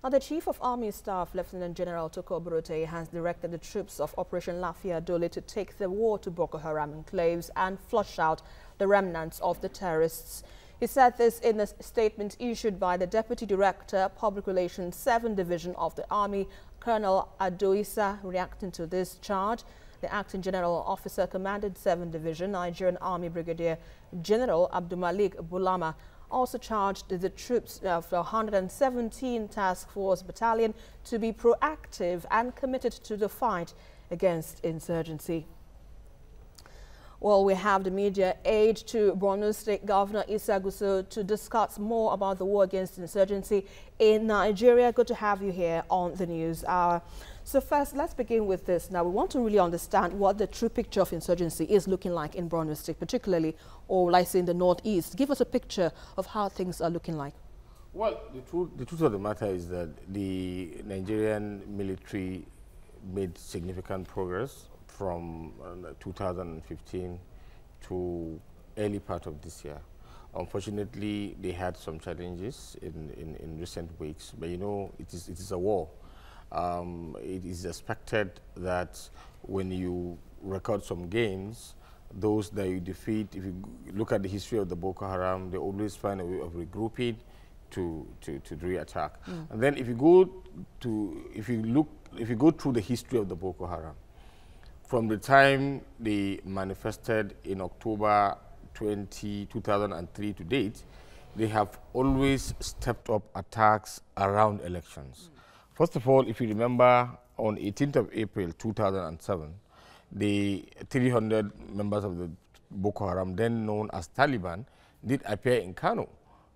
Now, the Chief of Army Staff, Lieutenant General Toko Borote, has directed the troops of Operation Lafia Dole to take the war to Boko Haram enclaves and flush out the remnants of the terrorists. He said this in a statement issued by the Deputy Director, Public Relations 7 Division of the Army, Colonel Adoisa. Reacting to this charge, the Acting General Officer commanded 7 Division, Nigerian Army Brigadier General Abdulmalik Bulama, also charged the troops of the 117 Task Force Battalion to be proactive and committed to the fight against insurgency. Well, we have the media aide to Borno State Governor Issa Gusau to discuss more about the war against insurgency in Nigeria. Good to have you here on the News Hour. So first, let's begin with this. Now, we want to really understand what the true picture of insurgency is looking like in Borno State, particularly, or like say in the northeast. Give us a picture of how things are looking like. Well, the truth of the matter is that the Nigerian military made significant progress from 2015 to early part of this year. Unfortunately, they had some challenges in recent weeks, but you know, it is a war. It is expected that when you record some gains, those that you defeat, if you look at the history of the Boko Haram, they always find a way of regrouping to re-attack. And then if you go through the history of the Boko Haram, from the time they manifested in October 2003 to date, they have always stepped up attacks around elections. First of all, if you remember, on 18th of April 2007, the 300 members of the Boko Haram, then known as Taliban, did appear in Kano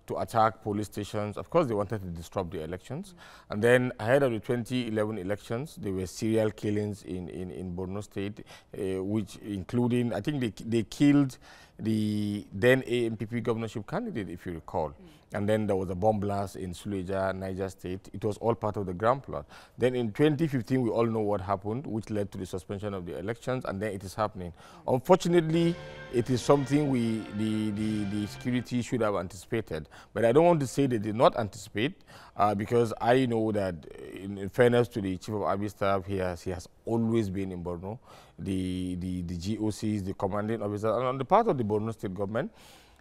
to attack police stations. Of course, they wanted to disrupt the elections. And then ahead of the 2011 elections, there were serial killings in Borno State, which including, I think they killed the then AMPP governorship candidate, if you recall. And then there was a bomb blast in Suleja, Niger State. It was all part of the ground plot. Then in 2015, we all know what happened, which led to the suspension of the elections, and then it is happening. Unfortunately, it is something the security should have anticipated. But I don't want to say they did not anticipate, because I know that, in fairness to the Chief of Army Staff, he has always been in Borno. The GOCs, the commanding officers, and on the part of the Borno State government,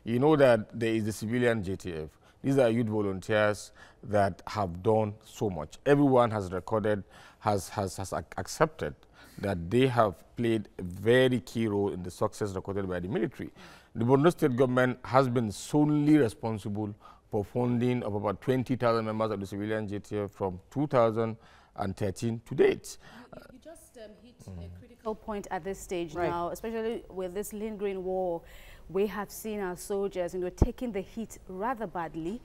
you know that there is the civilian JTF. These are youth volunteers that have done so much. Everyone has recorded, has accepted that they have played a very key role in the success recorded by the military. The Borno State government has been solely responsible for funding of about 20,000 members of the civilian JTF from 2013 to date. You just hit a critical point at this stage now, especially with this lingering war. We have seen our soldiers, taking the heat rather badly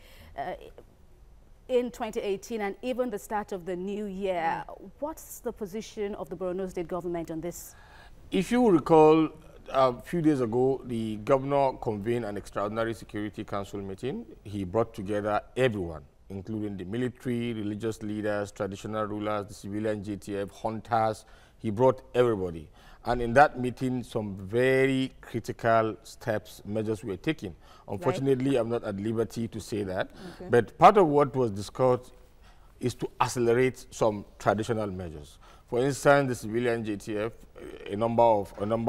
in 2018 and even the start of the new year. What's the position of the Borno State government on this? If you recall, a few days ago, the governor convened an extraordinary Security Council meeting. He brought together everyone, including the military, religious leaders, traditional rulers, the civilian JTF, hunters. He brought everybody. And in that meeting, some very critical measures were taken. Unfortunately, I'm not at liberty to say that. Okay. But part of what was discussed is to accelerate some traditional measures. For instance, the civilian JTF, a number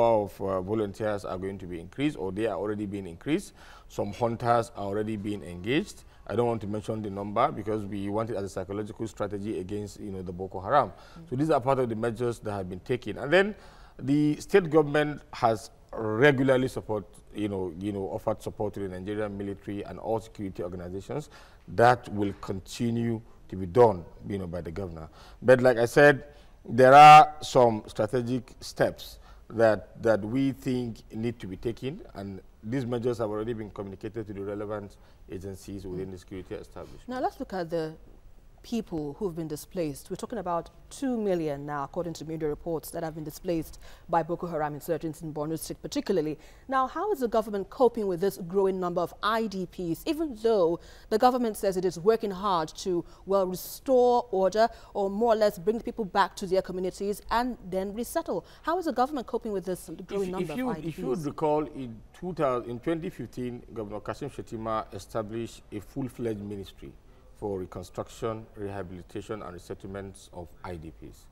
of volunteers are going to be increased, or they are already being increased. Some hunters are already being engaged. I don't want to mention the number because we want it as a psychological strategy against the Boko Haram. So these are part of the measures that have been taken. And then the state government has regularly offered support to the Nigerian military and all security organizations. That will continue to be done, by the governor. But like I said, there are some strategic steps that we think need to be taken, and these measures have already been communicated to the relevant agencies within the security establishment. Now let's look at the people who've been displaced. We're talking about 2 million now, according to media reports, that have been displaced by Boko Haram insurgents in Borno State particularly. Now, how is the government coping with this growing number of IDPs, even though the government says it is working hard to, well, restore order or more or less bring people back to their communities and then resettle? How is the government coping with this growing number of IDPs? If you would recall, in 2015, Governor Kasim Shettima established a full-fledged ministry for reconstruction, rehabilitation, and resettlements of IDPs.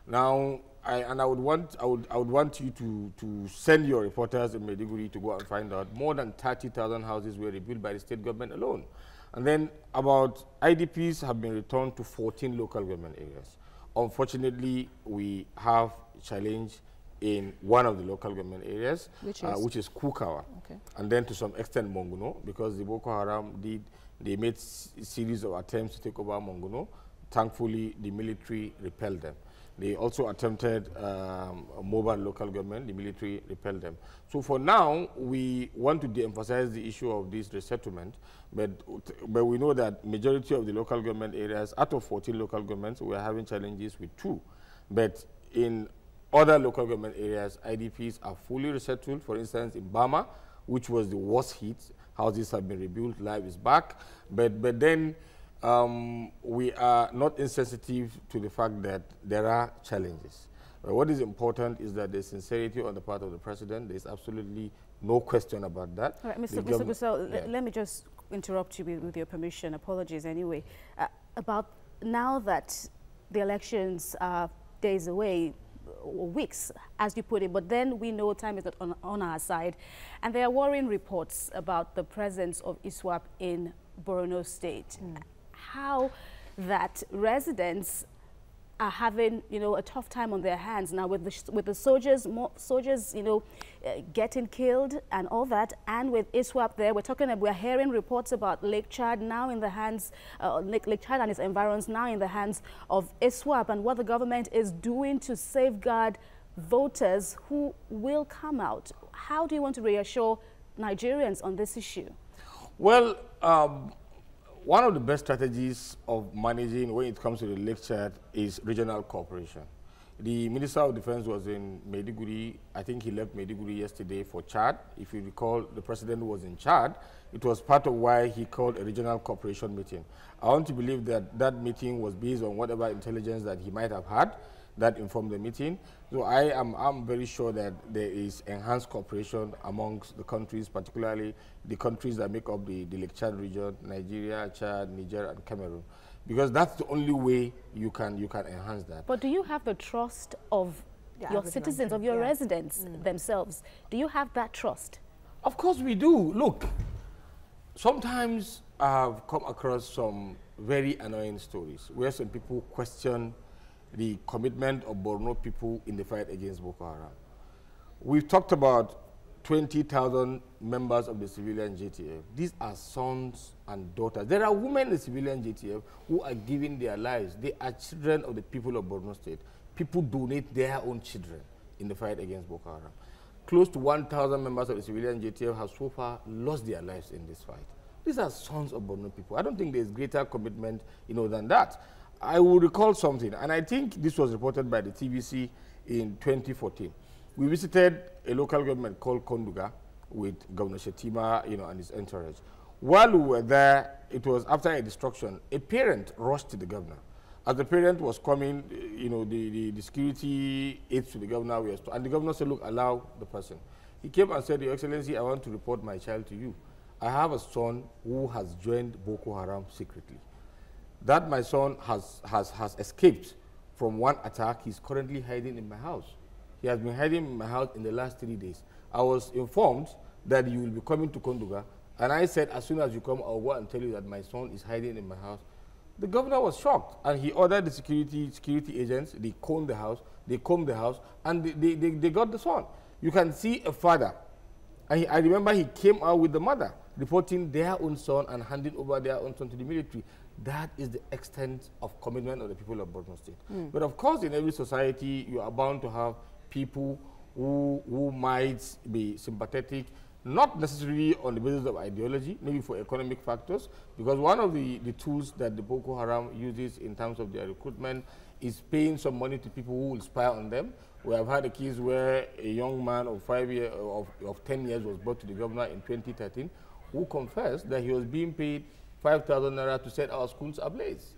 Now, I would want you to send your reporters in Maiduguri to go and find out more than 30,000 houses were rebuilt by the state government alone. And then about IDPs have been returned to 14 local government areas. Unfortunately, we have a challenge in one of the local government areas, which is Kukawa. Okay. And then to some extent Monguno, because the Boko Haram they made a series of attempts to take over Monguno. Thankfully, the military repelled them. They also attempted a mobile local government. The military repelled them. So for now, we want to de-emphasize the issue of this resettlement, but we know that majority of the local government areas, out of 14 local governments, we are having challenges with 2. But in other local government areas, IDPs are fully resettled. For instance, in Bama, which was the worst hit, houses have been rebuilt, life is back. But then we are not insensitive to the fact that there are challenges. But what is important is that there's sincerity on the part of the president. There's absolutely no question about that. All right, Mr. Gusau, yeah. Let me just interrupt you with your permission. Apologies anyway. About now that the elections are days away, or weeks, as you put it, but then we know time is not on our side. And there are worrying reports about the presence of ISWAP in Borno State. How that residents are having, a tough time on their hands now with the soldiers, getting killed and all that, and with ISWAP there, we're hearing reports about Lake Chad now in the hands, Lake Chad and its environs now in the hands of ISWAP, and what the government is doing to safeguard voters who will come out. How do you want to reassure Nigerians on this issue? Well, one of the best strategies of managing when it comes to the Lake Chad is regional cooperation. The Minister of Defense was in Maiduguri. I think he left Maiduguri yesterday for Chad. If you recall, the president was in Chad. It was part of why he called a regional cooperation meeting. I want to believe that that meeting was based on whatever intelligence that he might have had that informed the meeting. So I'm very sure that there is enhanced cooperation amongst the countries, particularly the countries that make up the Lake Chad region, Nigeria, Chad, Niger, and Cameroon. Because that's the only way you can enhance that. But do you have the trust of your citizens, of your residents themselves? Do you have that trust? Of course we do. Look, sometimes I've come across some very annoying stories where some people question the commitment of Borno people in the fight against Boko Haram. We've talked about 20,000 members of the civilian JTF. These are sons and daughters. There are women in the civilian JTF who are giving their lives. They are children of the people of Borno State. People donate their own children in the fight against Boko Haram. Close to 1,000 members of the civilian JTF have so far lost their lives in this fight. These are sons of Borno people. I don't think there's greater commitment, than that. I will recall something, and I think this was reported by the TVC in 2014. We visited a local government called Konduga with Governor Shetima, and his entourage. While we were there, it was after a destruction. A parent rushed to the governor. As the parent was coming, the security aides to the governor were, and the governor said, "Look, allow the person." He came and said, "Your Excellency, I want to report my child to you. I have a son who has joined Boko Haram secretly. That my son has escaped from one attack. He's currently hiding in my house. He has been hiding in my house in the last 3 days. I was informed that you will be coming to Konduga, and I said, as soon as you come, I'll go and tell you that my son is hiding in my house." The governor was shocked, and he ordered the security agents. They combed the house, and they got the son. You can see a father, and I remember he came out with the mother, reporting their own son and handing over their own son to the military. That is the extent of commitment of the people of Borno State. But of course, in every society, you are bound to have people who might be sympathetic, not necessarily on the basis of ideology, maybe for economic factors, because one of the tools that the Boko Haram uses in terms of their recruitment is paying some money to people who will spy on them. We have had a case where a young man of 10 years was brought to the governor in 2013 who confessed that he was being paid 5,000 naira to set our schools ablaze.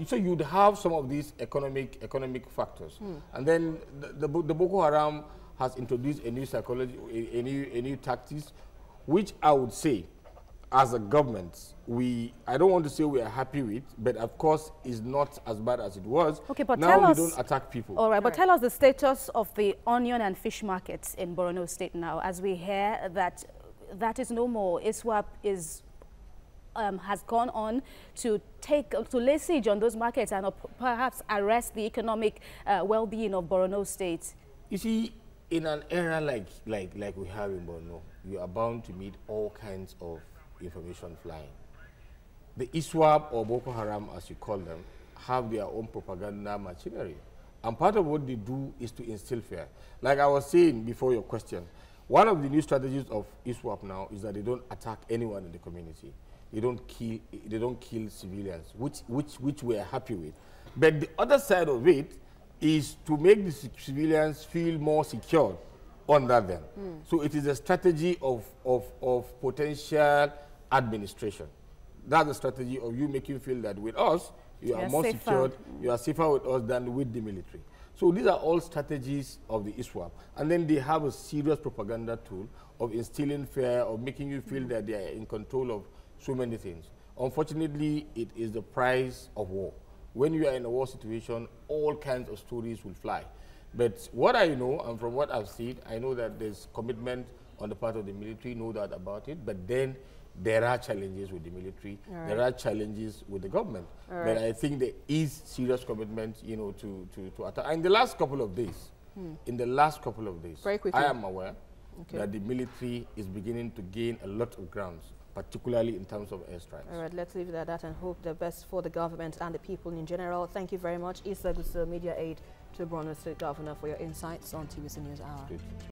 So you'd have some of these economic factors. And then the Boko Haram has introduced a new psychology, a new tactics, which I would say as a government, I don't want to say we are happy with, but of course it's not as bad as it was. Okay, but now tell us, we don't attack people. All right, but tell us the status of the onion and fish markets in Borno State now, as we hear that that is no more. ISWAP has gone on to lay siege on those markets and perhaps arrest the economic well-being of Borno State. You see, in an era like we have in Borno, you are bound to meet all kinds of information flying. The ISWAP, or Boko Haram as you call them, have their own propaganda machinery. And part of what they do is to instill fear. Like I was saying before your question, one of the new strategies of ISWAP now is that they don't attack anyone in the community. They don't kill civilians, which we are happy with. But the other side of it is to make the civilians feel more secure under them. So it is a strategy of potential administration. That's the strategy of you making feel that with us, you are more secured, you are safer with us than with the military. So these are all strategies of the ISWAP. And then they have a serious propaganda tool of instilling fear, of making you feel that they are in control of so many things. Unfortunately, it is the price of war. When you are in a war situation, all kinds of stories will fly. But what I know, and from what I've seen, I know that there's commitment on the part of the military, no doubt about it, but then there are challenges with the military, there are challenges with the government. But I think there is serious commitment, you know, to attack. And in the last couple of days, very quickly, I am aware that the military is beginning to gain a lot of grounds, particularly in terms of airstrikes. All right, let's leave it at that and hope the best for the government and the people in general. Thank you very much, Gusau, media aide to Borno State Governor, for your insights on TVC News Hour.